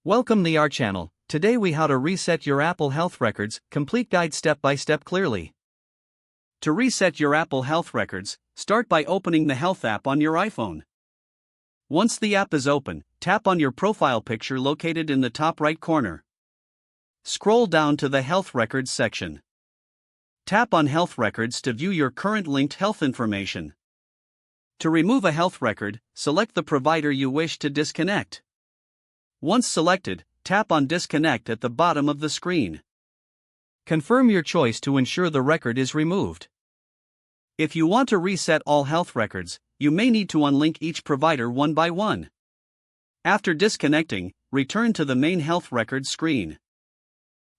Welcome to our channel. Today we how to reset your Apple Health records, complete guide step by step clearly. To reset your Apple Health records, start by opening the Health app on your iPhone. Once the app is open, tap on your profile picture located in the top right corner. Scroll down to the Health Records section. Tap on Health Records to view your current linked health information. To remove a health record, select the provider you wish to disconnect. Once selected, tap on Disconnect at the bottom of the screen. Confirm your choice to ensure the record is removed. If you want to reset all health records, you may need to unlink each provider one by one. After disconnecting, return to the main health records screen.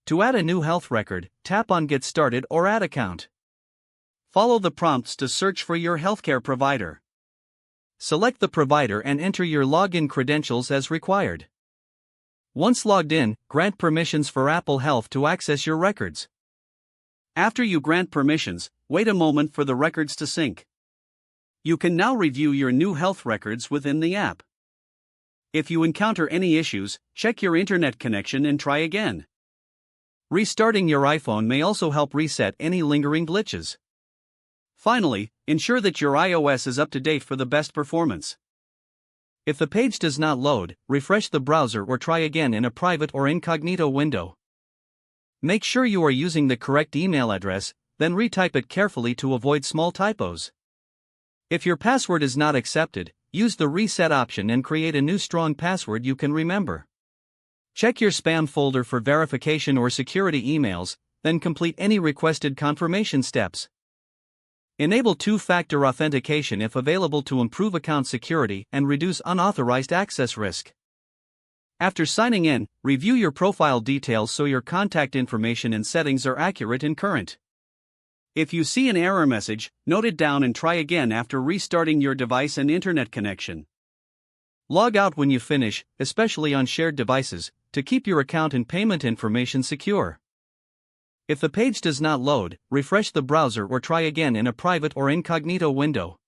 To add a new health record, tap on Get Started or Add Account. Follow the prompts to search for your healthcare provider. Select the provider and enter your login credentials as required. Once logged in, grant permissions for Apple Health to access your records. After you grant permissions, wait a moment for the records to sync. You can now review your new health records within the app. If you encounter any issues, check your internet connection and try again. Restarting your iPhone may also help reset any lingering glitches. Finally, ensure that your iOS is up to date for the best performance. If the page does not load, refresh the browser or try again in a private or incognito window. Make sure you are using the correct email address, then retype it carefully to avoid small typos. If your password is not accepted, use the reset option and create a new strong password you can remember. Check your spam folder for verification or security emails, then complete any requested confirmation steps. Enable two-factor authentication if available to improve account security and reduce unauthorized access risk. After signing in, review your profile details so your contact information and settings are accurate and current. If you see an error message, note it down and try again after restarting your device and internet connection. Log out when you finish, especially on shared devices, to keep your account and payment information secure. If the page does not load, refresh the browser or try again in a private or incognito window.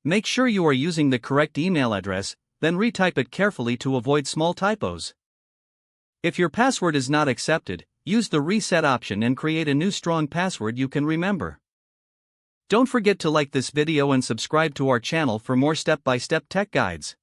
Make sure you are using the correct email address, then retype it carefully to avoid small typos. If your password is not accepted, use the reset option and create a new strong password you can remember. Don't forget to like this video and subscribe to our channel for more step-by-step tech guides.